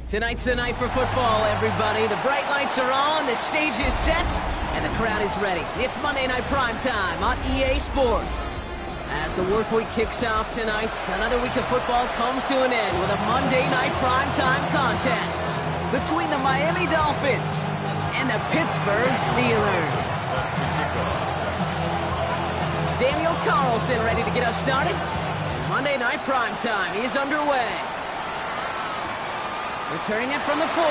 Tonight's the night for football, everybody. The bright lights are on, the stage is set, and the crowd is ready. It's Monday Night Primetime on EA Sports. As the work week kicks off tonight, another week of football comes to an end with a Monday Night Primetime contest between the Miami Dolphins and the Pittsburgh Steelers. Daniel Carlson ready to get us started. Monday Night Primetime is underway. Returning it from the 4.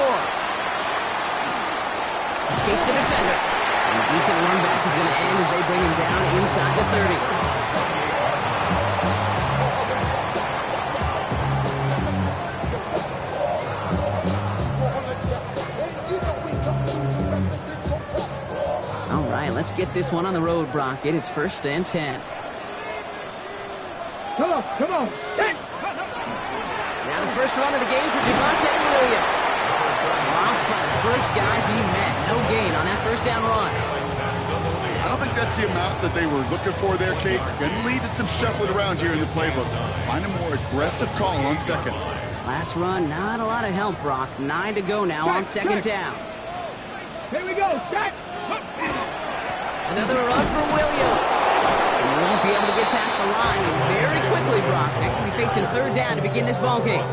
Escapes the defender. And a decent run back is going to end as they bring him down inside the 30. All right, let's get this one on the road, Brock. It is 1st and 10. Come on. Now the first run of the game for Javonte Williams. Dropped by the first guy he met. No gain on that first down run. I don't think that's the amount that they were looking for there, Kate. Going to lead to some shuffling around here in the playbook. Find a more aggressive call on second. Last run, not a lot of help, Brock. 9 to go now on second down. Here we go, set. Another run for Williams. And he won't be able to get past the line very quickly, Brock. They're going to be facing 3rd down to begin this ball game.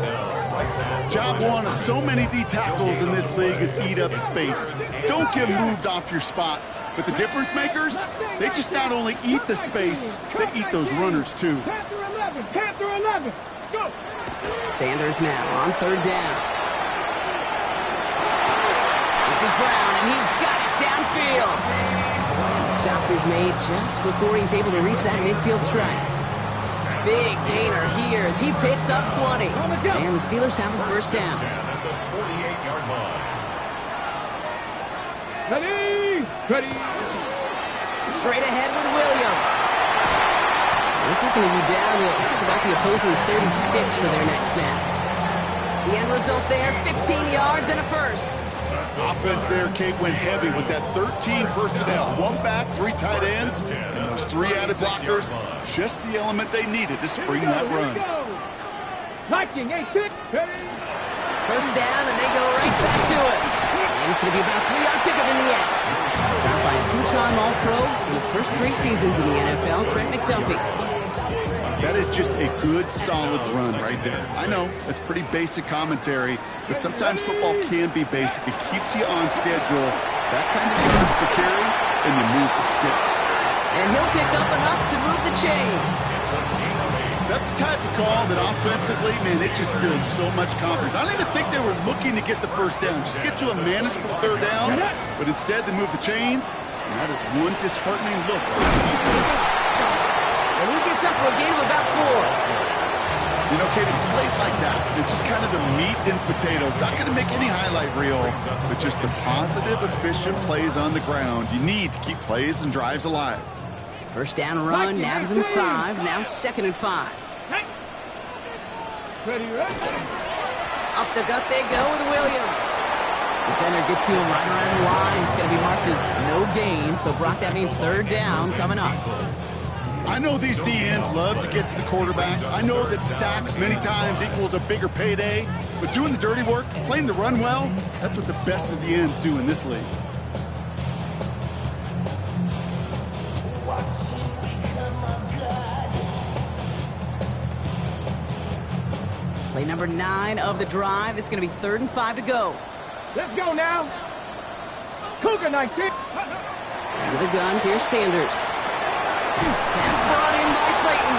Job one of so many D tackles in this league is eat up space. Don't get moved off your spot. But the difference makers, they just not only eat the space, they eat those runners too. Panther 11, let's go. Sanders now on 3rd down. This is Brown, and he's got it downfield. And the stop is made just before he's able to reach that midfield strike. Big gainer here as he picks up 20. And the Steelers have a first down. Ready. Straight ahead with Williams. This is going to be down to, looks like about the opposing 36 for their next snap. The end result there, 15 yards and a first. Offense there, Kate, went heavy with that 13 personnel. 1 back, 3 tight ends, and those 3 added blockers. Just the element they needed to spring that run. Viking, 8-6. First down, and they go right back to it. And it's going to be about a 3-yard pickup in the end. Stopped by a 2-time All-Pro in his first 3 seasons in the NFL, Trent McDuffie. That is just a good, solid run right there. I know, that's pretty basic commentary, but sometimes football can be basic. It keeps you on schedule. That kind of yards per carry, and you move the sticks. And he'll pick up enough to move the chains. That's the type of call that offensively, man, it just builds so much confidence. I don't even think they were looking to get the first down. Just get to a manageable 3rd down, but instead they move the chains, and that is one disheartening look at the defense. And he gets up for a gain of about 4. You know, Kate, it's plays like that. It's just kind of the meat and potatoes. Not going to make any highlight reel, but just the positive, efficient plays on the ground. You need to keep plays and drives alive. First down run, nabs him 5, now 2nd and 5. Ready. Up the gut they go with Williams. Defender gets to him right around the line. It's going to be marked as no gain, so Brock, that means 3rd down coming up. I know these DNs love to get to the quarterback. I know that sacks many times equals a bigger payday, but doing the dirty work, playing the run well, that's what the best of the ends do in this league. Play number 9 of the drive. It's going to be 3rd and 5 to go. Let's go now. Cougar 19. With a gun, here's Sanders. Pass brought in by Slayton.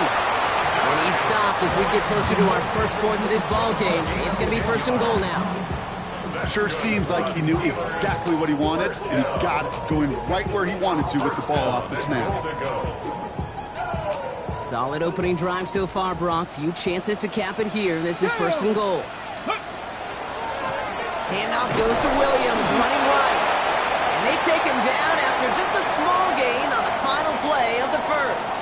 And he's stopped as we get closer to our first points of this ball game. It's going to be 1st and goal now. Sure seems like he knew exactly what he wanted, and he got it going right where he wanted to with the ball off the snap. Solid opening drive so far, Brock. Few chances to cap it here. This is 1st and goal. Handoff goes to Williams, running right. And they take him down after just a small gain on the final play of the first.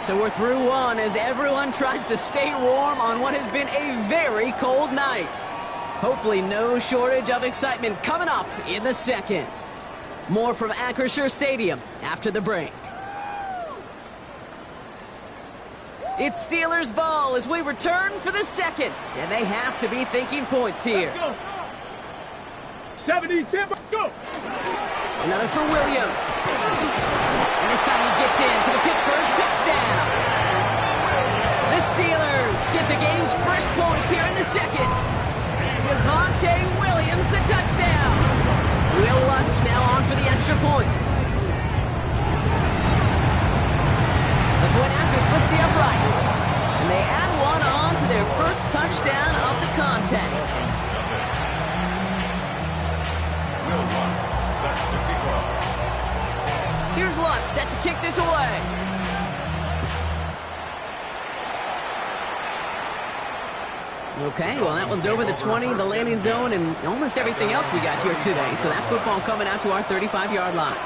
So we're through 1 as everyone tries to stay warm on what has been a very cold night. Hopefully no shortage of excitement coming up in the 2nd. More from Acrisure Stadium after the break. It's Steelers ball as we return for the second, and they have to be thinking points here. 70, go! Another for Williams. And this time he gets in for the Pittsburgh touchdown. The Steelers get the game's first points here in the second. Javonte Williams, the touchdown. Will Lutz now on for the extra point. The point after splits the upright. And they add one on to their first touchdown of the contest. Will Lutz set to kick off. Here's Lutz set to kick this away. Okay, well, that one's over the 20, the landing zone, and almost everything else we got here today. So that football coming out to our 35-yard line.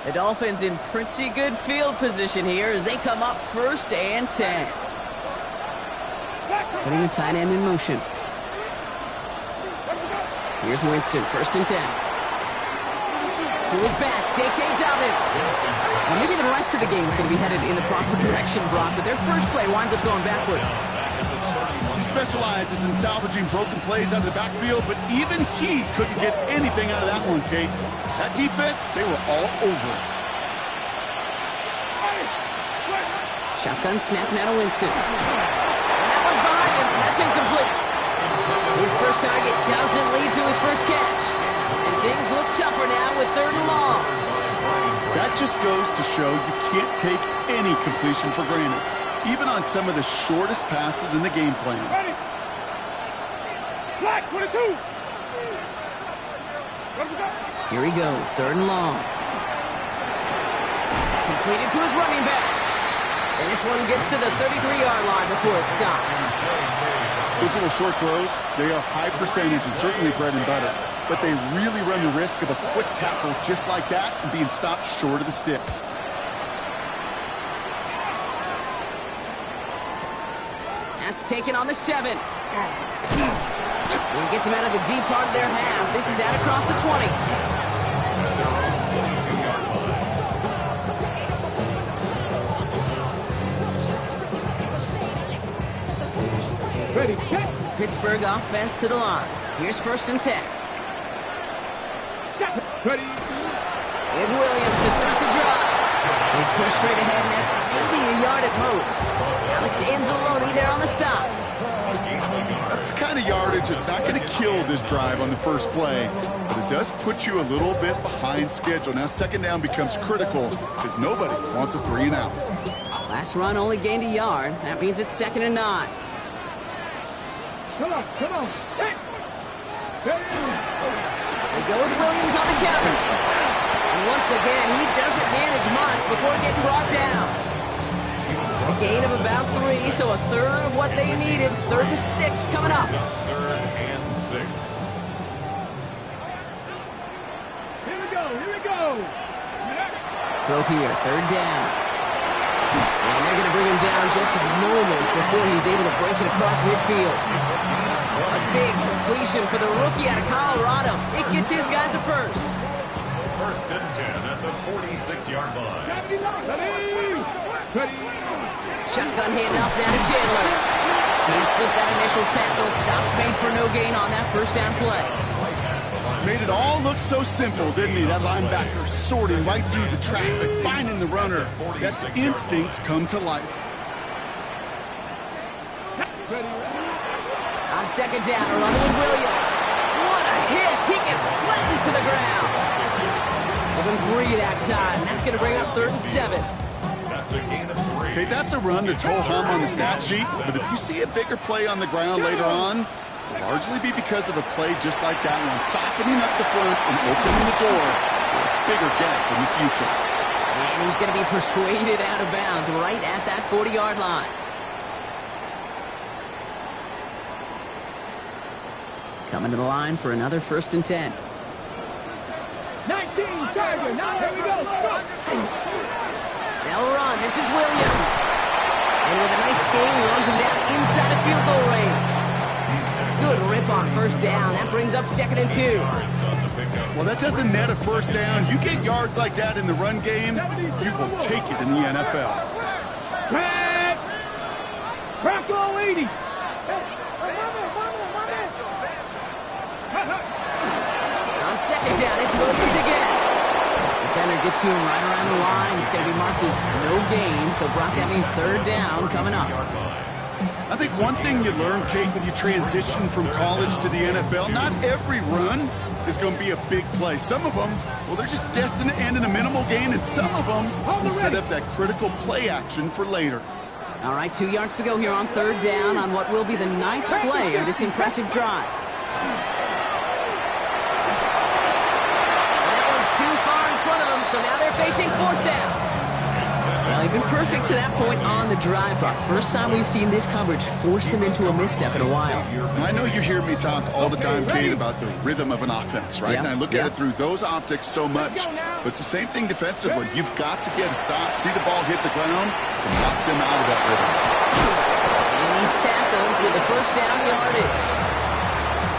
The Dolphins in pretty good field position here as they come up 1st and 10. Putting the tight end in motion. Here's Winston, 1st and 10. To his back, J.K. Dobbins. Well, maybe the rest of the game is going to be headed in the proper direction, Brock, but their first play winds up going backwards. He specializes in salvaging broken plays out of the backfield, but even he couldn't get anything out of that one, Kate. That defense, they were all over it. Shotgun snap now to Winston. And that one's behind him. That's incomplete. His first target doesn't lead to his first catch. And things look tougher now with 3rd and long. That just goes to show you can't take any completion for granted, even on some of the shortest passes in the game plan. Ready? Black, 22! Here he goes, 3rd and long. Completed to his running back. And this one gets to the 33-yard line before it's stopped. Those little short throws, they are high percentage and certainly bread and butter. But they really run the risk of a quick tackle just like that and being stopped short of the sticks. That's taken on the 7. And he gets him out of the deep part of their half. This is out across the 20. Ready, set! Pittsburgh offense to the line. Here's 1st and 10. Ready? Here's Williams to start the drive. He's pushed straight ahead, and that's maybe a yard at most. Alex Anzalone there on the stop. That's the kind of yardage that's not going to kill this drive on the first play, but it does put you a little bit behind schedule. Now 2nd down becomes critical because nobody wants a 3 and out. Last run only gained a yard. That means it's 2nd and 9. Come on, come on. Hey. They go with Williams on the counter. And once again, he doesn't manage much before getting brought down. A gain of about 3, so a 1/3 of what they needed. 3rd and 6 coming up. 3rd and 6. Here we go, here we go. Throw here, 3rd down. And they're going to bring him down just a moment before he's able to break it across midfield. A big completion for the rookie out of Colorado. It gets his guys a first. 1st and 10 at the 46-yard line. Ready? Ready? Shotgun handoff now to Chandler. Can't slip that initial tackle. Stops made for no gain on that 1st down play. Made it all look so simple, didn't he? That linebacker sorting right through the traffic, finding the runner. That's instincts come to life. On 2nd down, a run with Williams. What a hit! He gets flattened to the ground. Give him 3 that time. That's going to bring up 3rd and 7. That's a gain of 3. Okay, that's a run that's ho-hum on the stat sheet, but if you see a bigger play on the ground later on, it'll largely be because of a play just like that one, softening up the front and opening the door for a bigger gap in the future. And he's going to be persuaded out of bounds right at that 40-yard line. Coming to the line for another 1st and 10. 19, Tiger, now here we go. They'll run This is Williams. And with a nice game, he runs him down inside of field goal range. Good rip on first down. That brings up 2nd and 2. Well, that doesn't net a first down. You get yards like that in the run game, you will take it in the NFL. Crack all 80. On 2nd down, it's Williams again. Defender gets to him right around the line. It's going to be marked as no gain. So, Brock, that means 3rd down coming up. I think one thing you learn, Kate, when you transition from college to the NFL, not every run is going to be a big play. Some of them, well, they're just destined to end in a minimal gain, and some of them will set up that critical play action for later. All right, 2 yards to go here on 3rd down on what will be the 9th play of this impressive drive. That one's too far in front of them, so now they're facing 4th down. Well, they've been perfect to that point on the drive, Brock. First time we've seen this coverage force him into a misstep in a while. I know you hear me talk all the time, Kate, about the rhythm of an offense, right? Yeah, And I look at it through those optics so much. But it's the same thing defensively. You've got to get a stop, see the ball hit the ground to knock them out of that rhythm. And he's tackled with the first down yardage.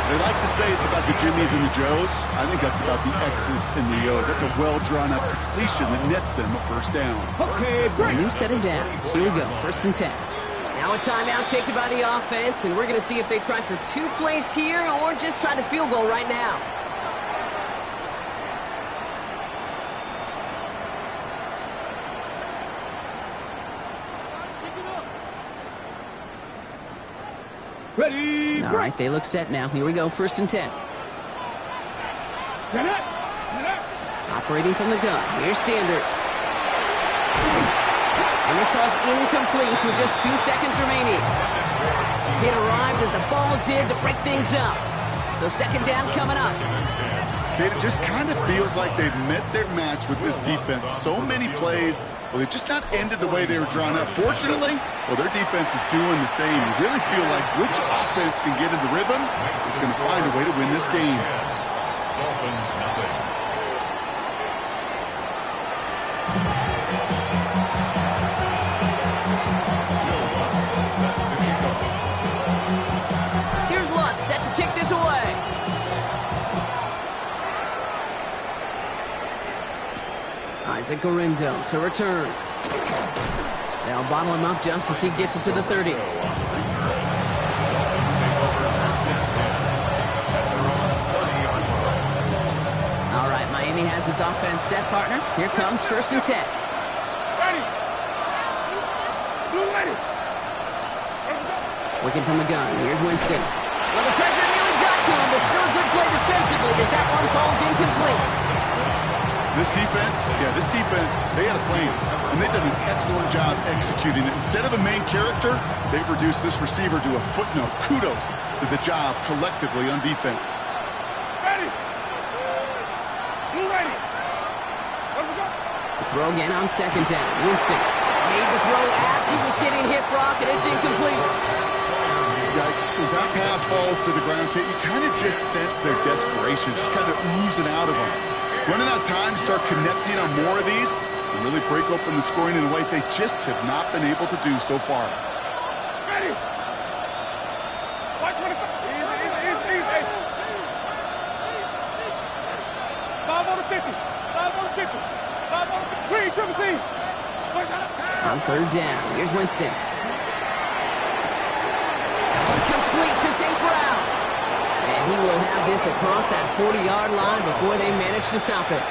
They like to say it's about the Jimmies and the Joes. I think that's about the X's and the O's. That's a well-drawn-up completion that nets them a first down. So a new set of downs. Here we go, 1st and 10. Now a timeout taken by the offense, and we're going to see if they try for 2 plays here or just try the field goal right now. Ready. All right, they look set now. Here we go, 1st and 10. Operating from the gun. Here's Sanders. And this call's incomplete with just 2 seconds remaining. It arrived as the ball did to break things up. So 2nd down coming up. It just kind of feels like they've met their match with this defense. So many plays, well, they've just not ended the way they were drawn up. Fortunately, well, their defense is doing the same. You really feel like which offense can get in the rhythm is going to find a way to win this game. Dolphins nothing. Here's Lutz set to kick this away. Isaac Gorindo to return. They'll bottle him up just as he gets it to the 30. All right, Miami has its offense set, partner. Here comes 1st and 10. Ready. Ready. Working from the gun. Here's Winston. Well, the pressure nearly got to him, but still a good play defensively as that one falls incomplete. This defense, they had a plan, and they've done an excellent job executing it. Instead of a main character, they've reduced this receiver to a footnote. Kudos to the job collectively on defense. Ready. You ready. To throw again on 2nd down. Winston made the throw as he was getting hit, Brock, and it's incomplete. Yikes. As that pass falls to the ground, Kate, you kind of just sense their desperation, just kind of oozing out of them. Running out of time to start connecting on more of these and really break open the scoring in a way they just have not been able to do so far. Ready. Watch what it's easy. 5 on the 50. 5 on the 50. 5 on the 50. Green, triple team. On 3rd down, here's Winston. Complete to St. Brown. And he will have this across that 40-yard line before they manage to stop it.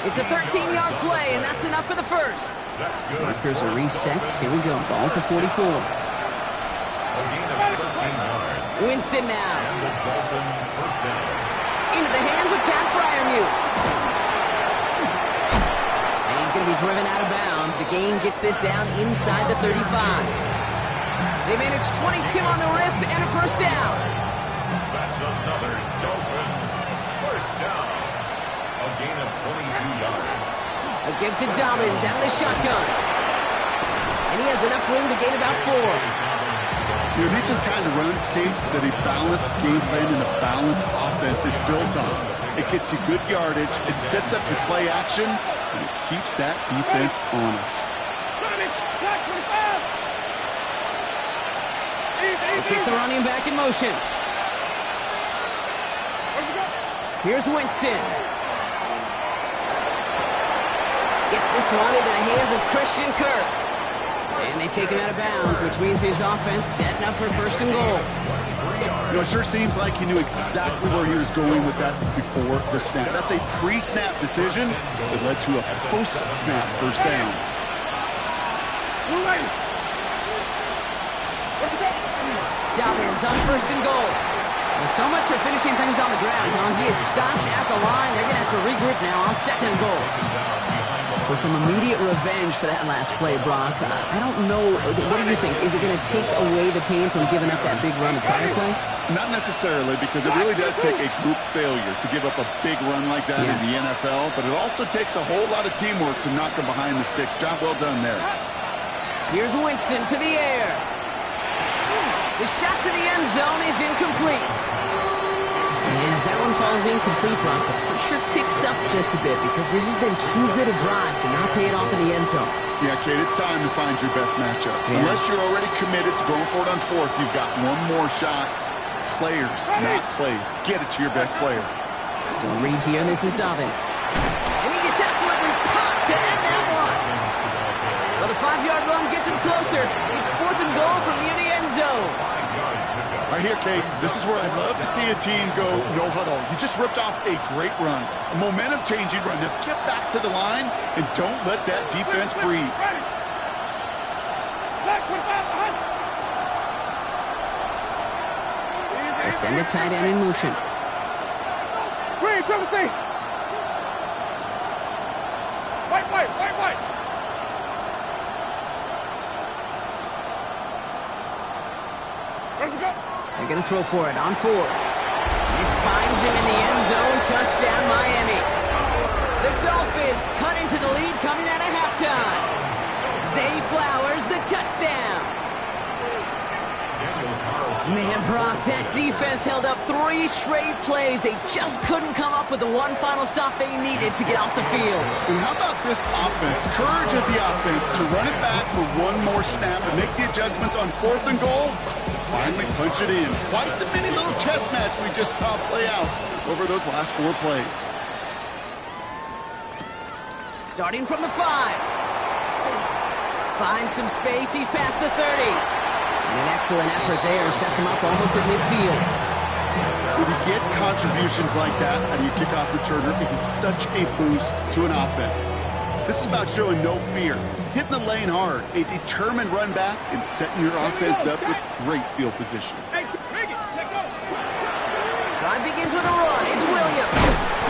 It's a 13-yard play, and that's enough for the first. Markers are reset. Here we go. Ball at the 44. A gain of 13 yards. Winston now. And the Dolphin first down. Into the hands of Pat Fryermuth. And he's going to be driven out of bounds. The gain gets this down inside the 35. They manage 22 on the rip and a first down. That's another Dolphins first down. A gain of 22 yards. A give to Dobbins out of the shotgun. And he has enough room to gain about 4. You know, these are the kind of runs, Kate, that a balanced game plan and a balanced offense is built on. It gets you good yardage, it sets up your play action, and it keeps that defense honest. They kick the running back in motion. Here's Winston. Gets this one into the hands of Christian Kirk. And they take him out of bounds, which means his offense setting up for first and goal. You know, it sure seems like he knew exactly where he was going with that before the snap. That's a pre-snap decision that led to a post-snap first down. Dobbins on first and goal. Well, so much for finishing things on the ground, huh? He is stopped at the line. They're going to have to regroup now on second and goal. So some immediate revenge for that last play, Brock. I don't know. What do you think? Is it going to take away the pain from giving up that big run the prior play? Not necessarily, because it really does take a group failure to give up a big run like that in the NFL, but it also takes a whole lot of teamwork to knock them behind the sticks. Job well done there. Here's Winston to the air. The shot to the end zone is incomplete. And as that one falls incomplete, Brock, the pressure ticks up just a bit because this has been too good a drive to not pay it off in the end zone. Yeah, Kate, it's time to find your best matchup. Yeah. Unless you're already committed to going for it on fourth, you've got one more shot. Players, not plays. Get it to your best player. So read here, this is Dobbins. And he gets absolutely popped to end that one. Well, the 5-yard run gets him closer. It's fourth and goal from near the end zone. Right here, Kate, this is where I'd love to see a team go no huddle. You just ripped off a great run, a momentum-changing run. Now get back to the line and don't let that defense breathe. They send a tight end in motion. Green, triple C. White. They're going to throw for it on fourth. This finds him in the end zone. Touchdown, Miami. The Dolphins cut into the lead coming out of halftime. Zay Flowers, the touchdown. Man, Brock, that defense held up 3 straight plays. They just couldn't come up with the one final stop they needed to get off the field. And how about this offense? Courage of the offense to run it back for one more snap and make the adjustments on fourth and goal to finally punch it in. Quite the mini little chess match we just saw play out over those last 4 plays. Starting from the 5. Finds some space. He's past the 30. And an excellent effort there sets him up almost at midfield. When you get contributions like that out of your kickoff returner, it is such a boost to an offense. This is about showing no fear, hitting the lane hard, a determined run back, and setting your offense up with great field position. Drive begins with a run. It's Williams.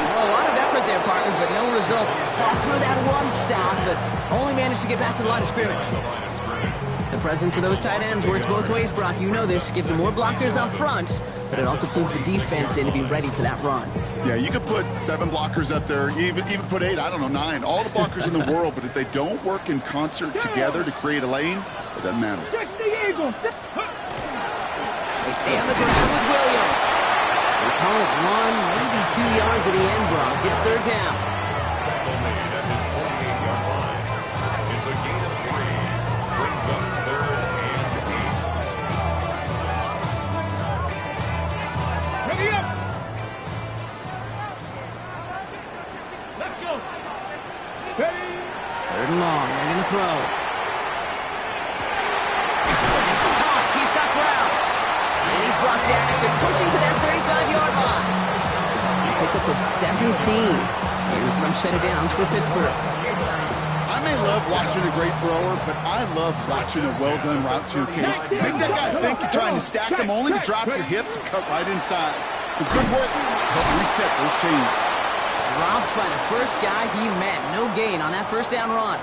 Well, a lot of effort there, partner, but no results. Fought through that one stop, but only managed to get back to the line of scrimmage. The presence of those tight ends works both ways, Brock. You know this. Gives them more blockers up front, but it also pulls the defense in to be ready for that run. Yeah, you could put 7 blockers up there, even put 8, I don't know, 9. All the blockers in the world, but if they don't work in concert together to create a lane, it doesn't matter. They stay on the ground with Williams. They call it 1, maybe 2 yards at the end, Brock. It's third down. It's a gain of 3. Brings up third and 8. Ready up. Let's go. Ready. Third and long. They're going to throw. He's caught. He's got ground. And he's brought down after pushing to that 35-yard line. Pick up of 17. And the front set of downs for Pittsburgh. I may love watching a great thrower, but I love watching a well-done route too, Kate. Make that guy think you're trying to stack him only to drop your hips and cut right inside. Some good work to help reset those chains. Dropped by the first guy he met. No gain on that first down run.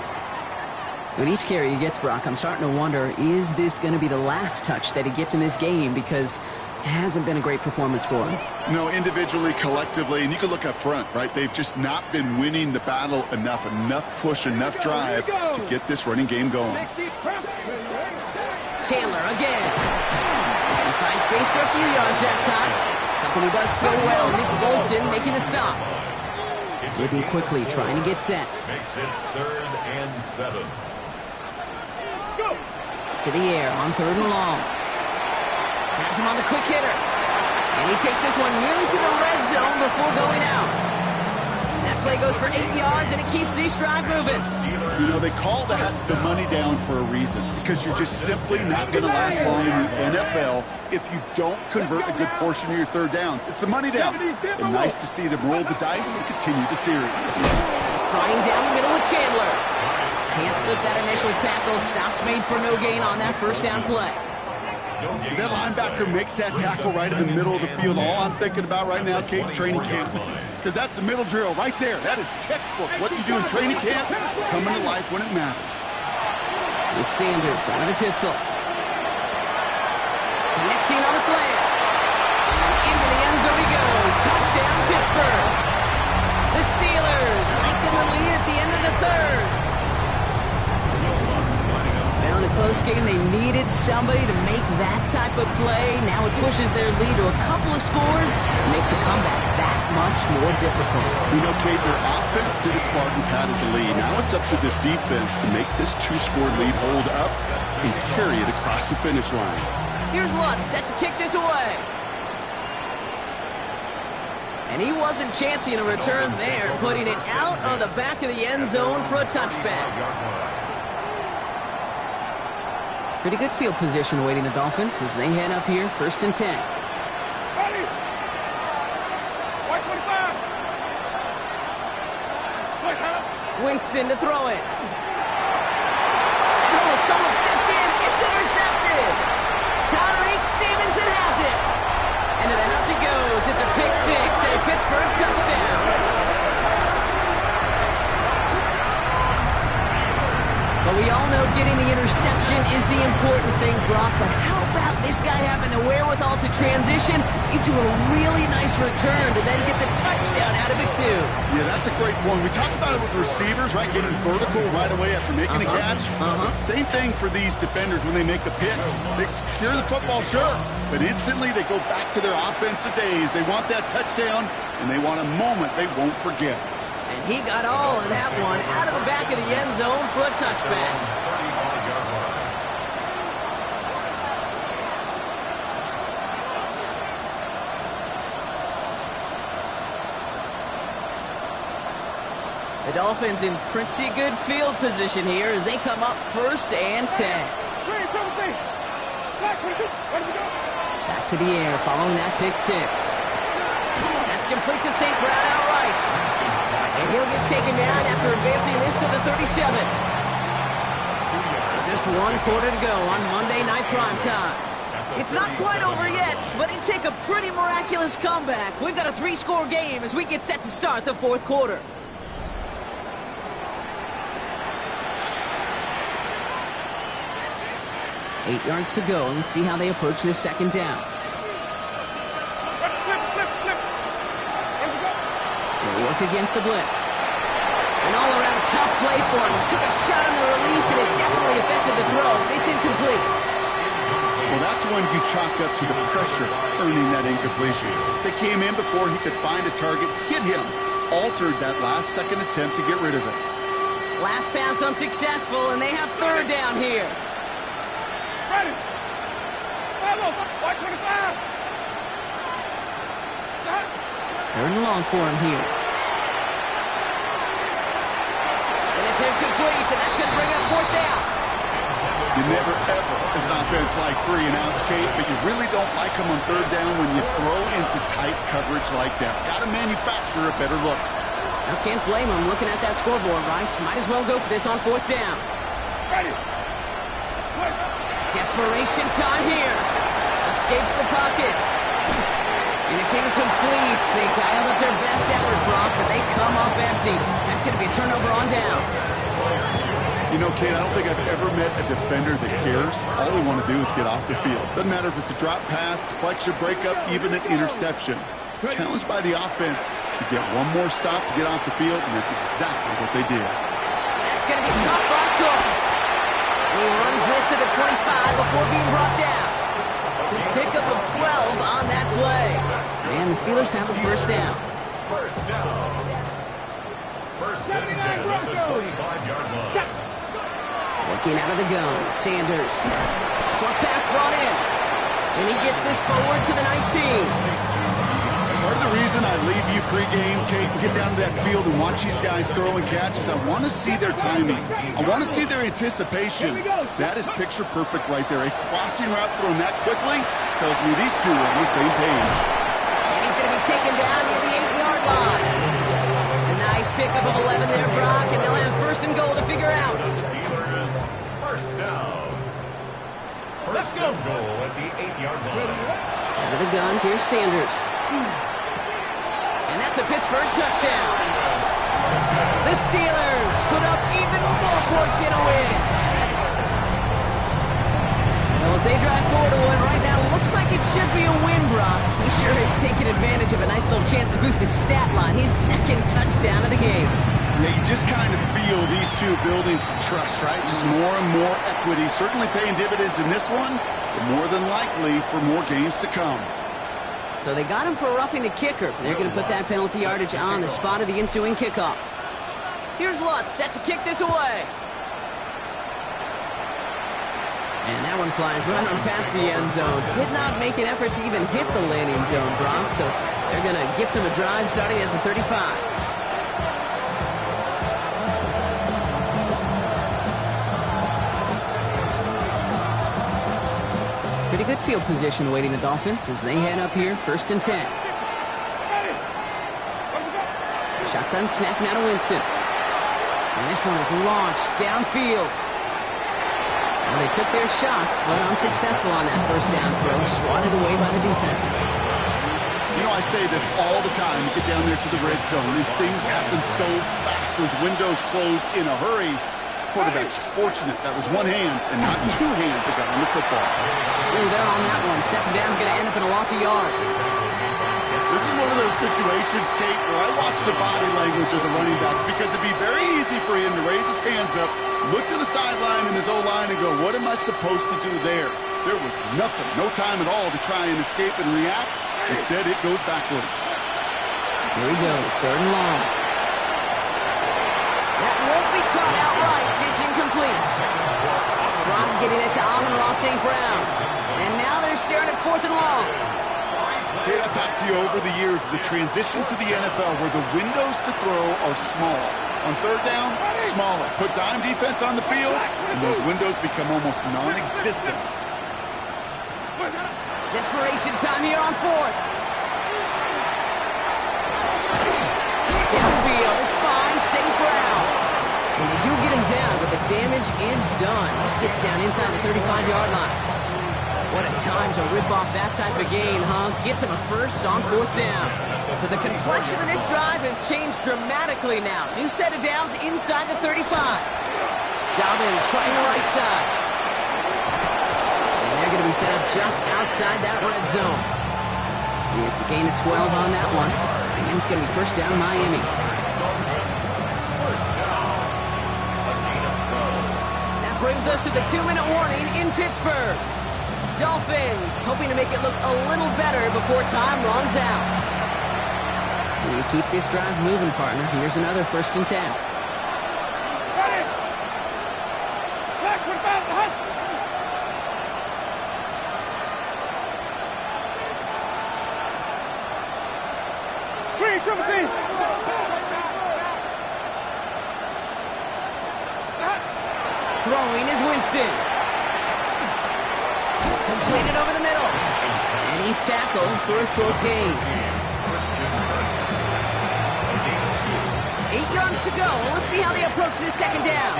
With each carry he gets, Brock, I'm starting to wonder, is this going to be the last touch that he gets in this game? Because it hasn't been a great performance for him. No, individually, collectively, and you can look up front, right? They've just not been winning the battle enough push, enough drive to get this running game going. Chandler again. He finds space for a few yards that time. Something he does so well. Nick Bolton making the stop. Moving quickly, trying to get set. Makes it third and 7. To the air on 3rd and long. Has him on the quick hitter. And he takes this one nearly to the red zone before going out. That play goes for 8 yards, and it keeps these drive moving. You know, they call that the money down for a reason, because you're just simply not going to last long in the NFL if you don't convert a good portion of your 3rd downs. It's the money down. And nice to see them roll the dice and continue the series. Trying down the middle with Chandler. Can't slip that initial tackle. Stops made for no gain on that 1st down play. As that linebacker makes that tackle right in the middle of the field, all I'm thinking about right now, Kate, is training camp. Because that's the middle drill right there. That is textbook. What you do in training camp, coming to life when it matters. With Sanders out of the pistol. Connecting on the slant. And into the end zone he goes. Touchdown, Pittsburgh. The Steelers lengthen the lead at the end of the 3rd. Now in a close game, they needed somebody to make that type of play. Now it pushes their lead to a couple of scores and makes a comeback that much more difficult. You know, Kate, their offense did its part and padded the lead. Now it's up to this defense to make this 2-score lead hold up and carry it across the finish line. Here's Lutz set to kick this away. And he wasn't chancing a return there, putting it out of the back of the end zone for a touchback. Pretty good field position awaiting the Dolphins as they head up here, 1st and 10. Ready. White 25. Winston to throw it. And oh, someone stepped in. It's intercepted. Tyreek Stevenson has it. Into the house he goes. It's a pick 6 and a Pittsburgh touchdown. But we all know getting the interception is the important thing, Brock. But how about this guy having the wherewithal to transition into a really nice return to then get the touchdown out of it, too? Yeah, that's a great one. We talked about it with receivers, right? Getting vertical right away after making a catch. Same thing for these defenders when they make the pick. They secure the football, sure, but instantly they go back to their offensive days. They want that touchdown, and they want a moment they won't forget. And he got all of that one out of the back of the end zone for a touchback. The Dolphins in pretty good field position here as they come up 1st and 10. Back to the air following that pick 6. That's complete to St. Brown outright. And he'll get taken down after advancing this to the 37. So just 1 quarter to go on Monday Night Primetime. It's not quite over yet, but it'd take a pretty miraculous comeback. We've got a 3-score game as we get set to start the 4th quarter. Eight yards to go. Let's see how they approach this 2nd down. They'll work against the blitz. An all-around tough play for him. Took a shot on the release, and it definitely affected the throw. It's incomplete. Well, that's when you chalk up to the pressure earning that incompletion. They came in before he could find a target, hit him, altered that last-second attempt to get rid of it. Last pass unsuccessful, and they have 3rd down here. Ready. White 25. Stop. 3rd and long for him here. And it's incomplete, and that's going to bring up 4th down. You never, ever, as an offense, like 3 and outs, Kate, but you really don't like them on 3rd down when you throw into tight coverage like that. Got to manufacture a better look. I can't blame him looking at that scoreboard, right? Might as well go for this on 4th down. Ready. Desperation time here. Escapes the pocket. And it's incomplete. They dialed up their best effort, Brock, but they come up empty. That's going to be a turnover on downs. You know, Kate, I don't think I've ever met a defender that cares. All they want to do is get off the field. Doesn't matter if it's a drop pass, deflection, breakup, even an interception. Challenged by the offense to get one more stop to get off the field, and that's exactly what they did. That's going to be caught by Cooks. He runs this to the 25 before being brought down. Pickup of 12 on that play. And the Steelers have a 1st down. 1st down. 1st and 10 at the 25-yard line. Looking out of the gun, Sanders. Short pass brought in. And he gets this forward to the 19. Part of the reason I leave you pregame, Kate, and get down to that field and watch these guys throw and catch is I want to see their timing. I want to see their anticipation. That is picture perfect right there. A crossing route thrown that quickly tells me these two are on the same page. And he's going to be taken down near the 8-yard line. A nice pickup of 11 there, Brock, and they'll have first and goal to figure out. Steelers, first down. First and goal at the 8-yard line. Out of the gun, here's Sanders. And that's a Pittsburgh touchdown. The Steelers put up even more points in a win. Well, as they drive forward to win right now, looks like it should be a win, Brock. He sure has taken advantage of a nice little chance to boost his stat line. His second touchdown of the game. Yeah, you just kind of feel these two building some trust, right? Just more and more equity. Certainly paying dividends in this one, but more than likely for more games to come. So they got him for roughing the kicker. They're going to put that penalty yardage on the spot of the ensuing kickoff. Here's Lutz, set to kick this away. And that one flies right on past the end zone. Did not make an effort to even hit the landing zone, Brock. So they're going to gift him a drive starting at the 35. Pretty good field position awaiting the Dolphins as they head up here, first and 10. Shotgun snap now to Winston. And this one is launched downfield. Well, they took their shots, but unsuccessful on that first down throw, swatted away by the defense. You know, I say this all the time. You get down there to the red zone, and things happen so fast. Those windows close in a hurry. Quarterback's fortunate that was one hand and not two hands that got on the football. Ooh, they're on that one. Second down's going to end up in a loss of yards. This is one of those situations, Kate, where I watch the body language of the running back because it'd be very easy for him to raise his hands up, look to the sideline in his O-line and go, what am I supposed to do there? There was nothing, no time at all to try and escape and react. Instead, it goes backwards. Here he goes, third and long. That won't be caught outright. It's incomplete. Fry getting it to Amon-Ra St. Brown. And now they're staring at fourth and long. Kate, I've talked to you over the years of the transition to the NFL where the windows to throw are small. On third down, smaller. Put dime defense on the field, and those windows become almost non-existent. Desperation time here on fourth. Downfield is fine, St. Brown. And they do get him down, but the damage is done. He skids down inside the 35-yard line. What a time to rip off that type of gain, huh? Gets him a first on fourth down. So the complexion of this drive has changed dramatically now. New set of downs inside the 35. Dobbins trying the right side. And they're going to be set up just outside that red zone. It's a gain of 12 on that one. And it's going to be first down Miami. That brings us to the 2-minute warning in Pittsburgh. Dolphins hoping to make it look a little better before time runs out. You keep this drive moving, partner. Here's another first and 10. Ready! Black, what about the hunt? Green, triple team! Throwing is Winston. Completed over the middle. And he's tackled for a short gain. 8 yards to go. Let's see how they approach this second down.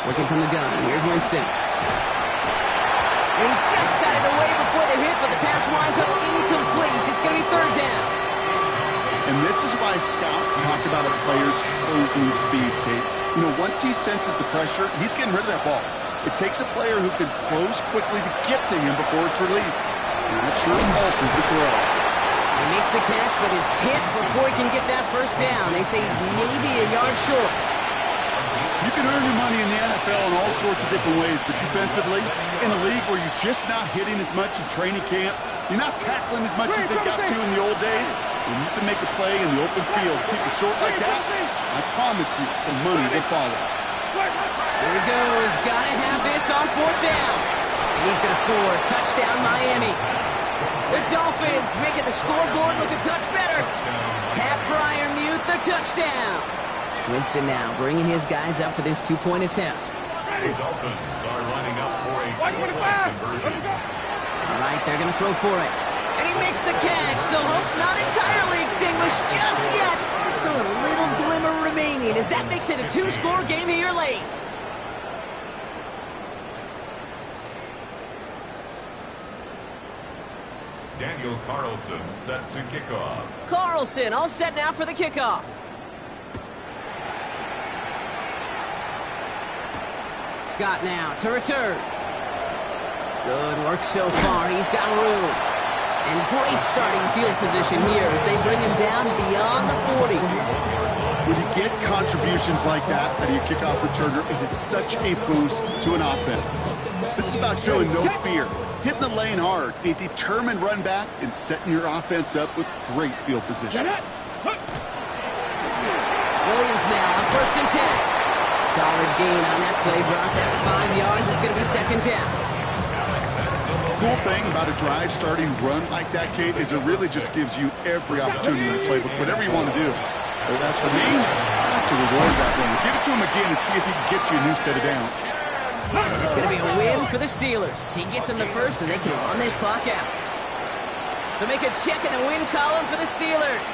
Working from the gun. Here's Winston. And he just got it away before the hit, but the pass winds up incomplete. It's going to be third down. And this is why scouts talk about a player's closing speed, Kate. You know, once he senses the pressure, he's getting rid of that ball. It takes a player who can close quickly to get to him before it's released. And that sure alters the throw. He makes the catch, but is hit before he can get that first down. They say he's maybe a yard short. You can earn your money in the NFL in all sorts of different ways, but defensively, in a league where you're just not hitting as much in training camp, you're not tackling as much as they got to in the old days, When you can make a play in the open field, keep it short like that, I promise you some money will follow. Here he goes. Gotta have this on 4th down. And he's gonna score. Touchdown, Miami. The Dolphins making the scoreboard look a touch better. Pat Fryermuth, the touchdown. Winston now bringing his guys up for this 2-point attempt. The Dolphins are lining up for a 2-point conversion. All right, they're going to throw for it. And he makes the catch, so hope not entirely extinguished just yet. Still a little glimmer remaining as that makes it a 2-score game here late. Daniel Carlson set to kick off. Carlson all set now for the kickoff. Scott now to return. Good work so far. He's got room. And great starting field position here as they bring him down beyond the 40. When you get contributions like that out of your kickoff returner, it is such a boost to an offense. This is about showing no fear, hitting the lane hard, a determined run back, and setting your offense up with great field position. Williams now on 1st and 10. Solid gain on that play, Brock. That's 5 yards. It's going to be 2nd down. Cool thing about a drive starting run like that, Kate, is it really just gives you every opportunity in the playbook, whatever you want to do. But as for me, I like to reward that one. Give it to him again and see if he can get you a new set of downs. And it's going to be a win for the Steelers. He gets them the first, and they can run this clock out. So make a check in the win column for the Steelers.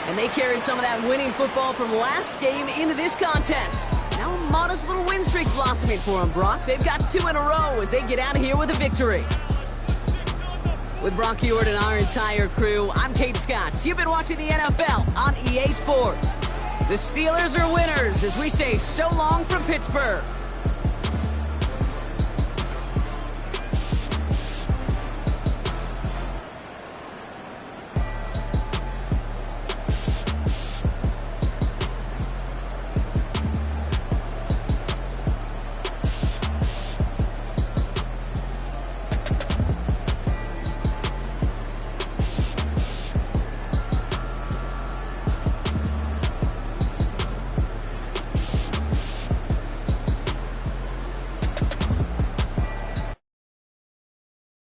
And they carried some of that winning football from last game into this contest. Now a modest little win streak blossoming for them, Brock. They've got 2 in a row as they get out of here with a victory. With Brock Heward and our entire crew, I'm Kate Scott. You've been watching the NFL on EA Sports. The Steelers are winners as we say so long from Pittsburgh.